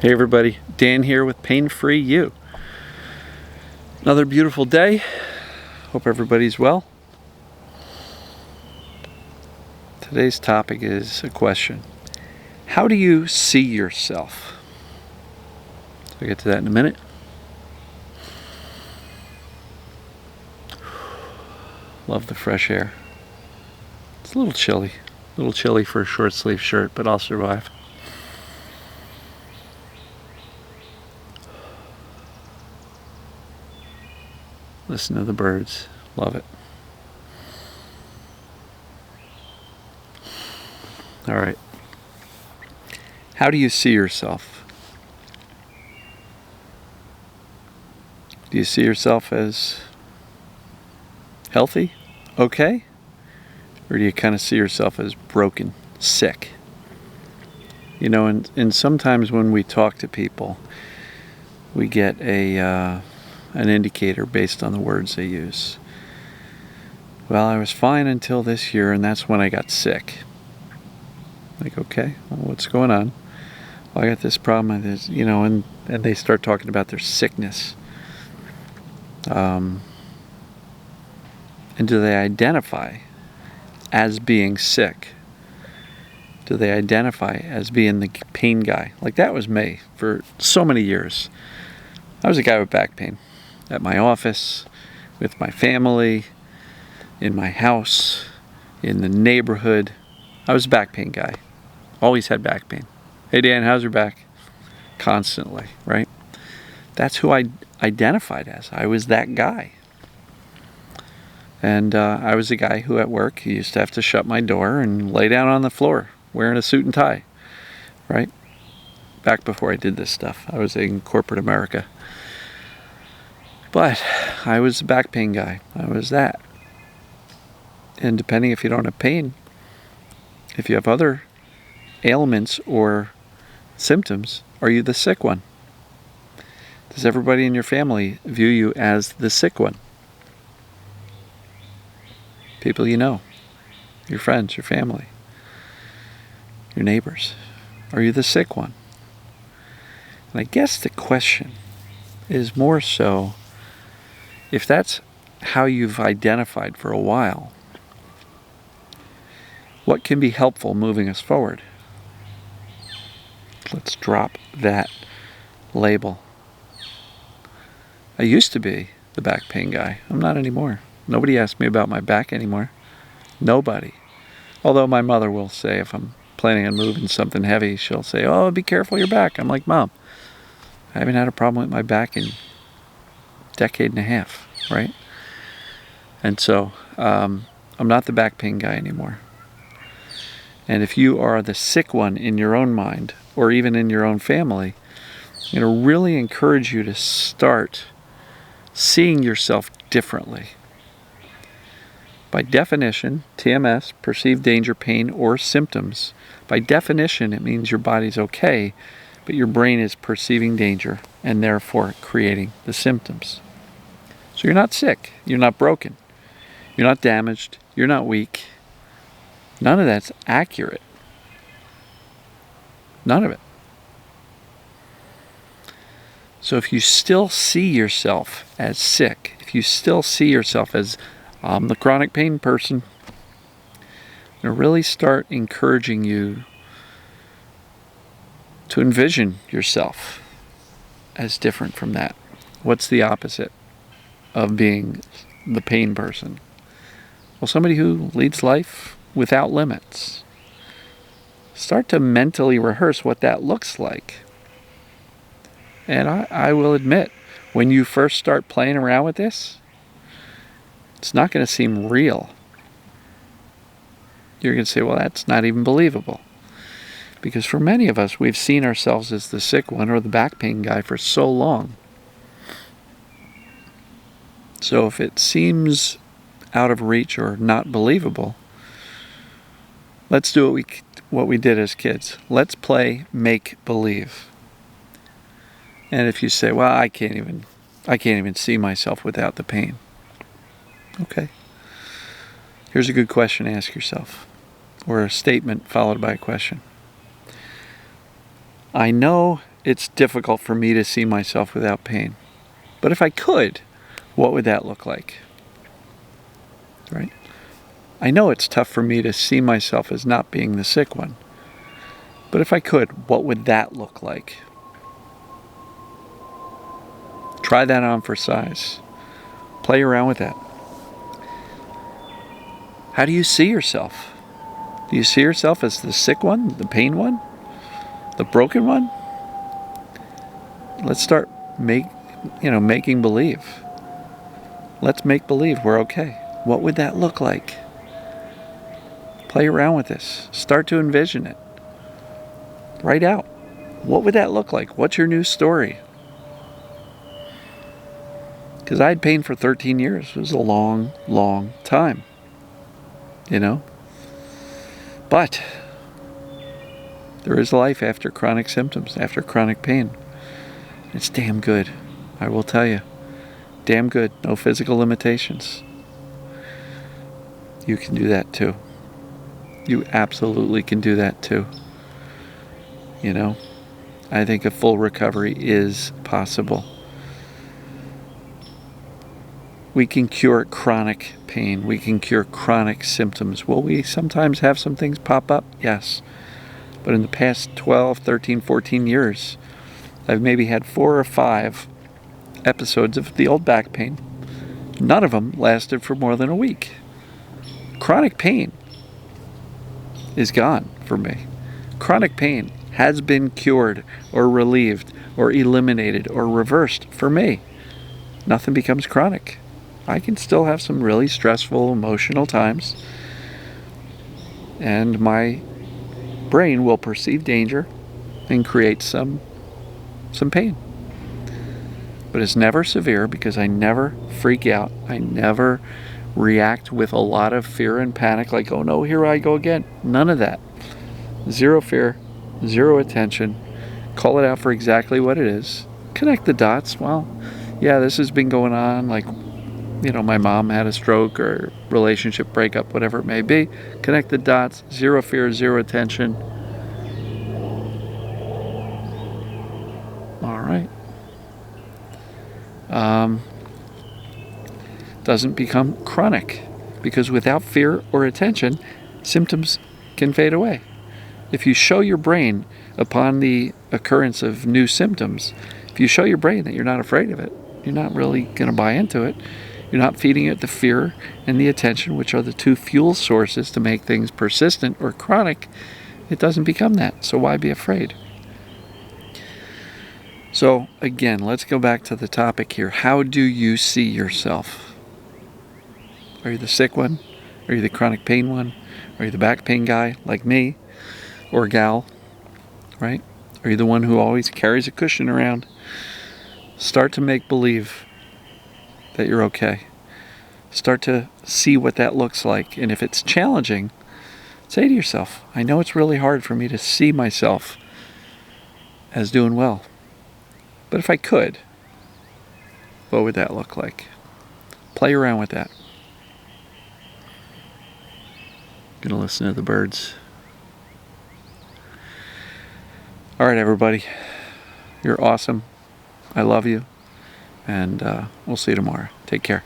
Hey everybody, Dan here with Pain Free You. Another beautiful day. Hope everybody's well. Today's topic is a question. How do you see yourself? So I'll get to that in a minute. Love the fresh air. It's a little chilly for a short sleeve shirt, but I'll survive. Listen to the birds. Love it. All right. How do you see yourself? Do you see yourself as healthy? Okay? Or do you kind of see yourself as broken, sick? You know, and sometimes when we talk to people, we get an indicator based on the words they use. Well, I was fine until this year, and that's when I got sick. Like, okay, well, what's going on? Well, I got this problem, and they start talking about their sickness. And do they identify as being sick? Do they identify as being the pain guy? Like, that was me for so many years. I was a guy with back pain at my office, with my family, in my house, in the neighborhood. I was a back pain guy. Always had back pain. Hey Dan, how's your back? Constantly, right? That's who I identified as. I was that guy. And I was a guy who at work used to have to shut my door and lay down on the floor wearing a suit and tie, right? Back before I did this stuff. I was in corporate America. But I was a back pain guy. I was that. And depending if you don't have pain, if you have other ailments or symptoms, are you the sick one? Does everybody in your family view you as the sick one? People you know, your friends, your family, your neighbors. Are you the sick one? And I guess the question is more so, if that's how you've identified for a while, what can be helpful moving us forward? Let's drop that label. I used to be the back pain guy. I'm not anymore. Nobody asks me about my back anymore. Nobody. Although my mother will say, if I'm planning on moving something heavy, she'll say, oh, be careful your back. I'm like, Mom, I haven't had a problem with my back in a decade and a half, right? And so I'm not the back pain guy anymore. And if you are the sick one in your own mind, or even in your own family, I'm going to really encourage you to start seeing yourself differently. By definition, TMS, perceived danger, pain, or symptoms, by definition, it means your body's okay, but your brain is perceiving danger and therefore creating the symptoms. So you're not sick, you're not broken, you're not damaged, you're not weak. None of that's accurate. None of it. So if you still see yourself as sick, if you still see yourself as I'm the chronic pain person, I'm going to really start encouraging you to envision yourself as different from that. What's the opposite of being the pain person? Well, somebody who leads life without limits. Start to mentally rehearse what that looks like. And I will admit, when you first start playing around with this, it's not going to seem real. You're going to say, well, that's not even believable. Because for many of us, we've seen ourselves as the sick one or the back pain guy for so long. So if it seems out of reach or not believable, let's do what we did as kids. Let's play make believe. And if you say, well, I can't even see myself without the pain. Okay. Here's a good question to ask yourself, or a statement followed by a question. I know it's difficult for me to see myself without pain. But if I could, what would that look like? Right? I know it's tough for me to see myself as not being the sick one. But if I could, what would that look like? Try that on for size. Play around with that. How do you see yourself? Do you see yourself as the sick one, the pain one, the broken one? Let's start making believe. Let's make believe we're okay. What would that look like? Play around with this. Start to envision it. Write out. What would that look like? What's your new story? Because I had pain for 13 years. It was a long, long time. But there is life after chronic symptoms, after chronic pain. It's damn good, I will tell you. Damn good. No physical limitations. You can do that too. You absolutely can do that too. I think a full recovery is possible. We can cure chronic pain. We can cure chronic symptoms. Will we sometimes have some things pop up? Yes. But in the past 12, 13, 14 years, I've maybe had 4 or 5 episodes of the old back pain. None of them lasted for more than a week. Chronic pain is gone for me. Chronic pain has been cured or relieved or eliminated or reversed for me. Nothing becomes chronic. I can still have some really stressful, emotional times, and my brain will perceive danger and create some pain. But it's never severe because I never freak out. I never react with a lot of fear and panic like, oh no, here I go again. None of that. Zero fear, zero attention. Call it out for exactly what it is. Connect the dots. Well, yeah, this has been going on, like, my mom had a stroke or relationship breakup, whatever it may be. Connect the dots. Zero fear, zero attention. All right. Doesn't become chronic because without fear or attention, symptoms can fade away. If you show your brain upon the occurrence of new symptoms, if you show your brain that you're not afraid of it, you're not really going to buy into it. You're not feeding it the fear and the attention, which are the two fuel sources to make things persistent or chronic. It doesn't become that. So why be afraid? So again, let's go back to the topic here. How do you see yourself? Are you the sick one? Are you the chronic pain one? Are you the back pain guy like me or gal? Right? Are you the one who always carries a cushion around? Start to make believe that you're okay. Start to see what that looks like. And if it's challenging, say to yourself, I know it's really hard for me to see myself as doing well. But if I could, what would that look like? Play around with that. I'm going to listen to the birds. All right, everybody. You're awesome. I love you. And we'll see you tomorrow. Take care.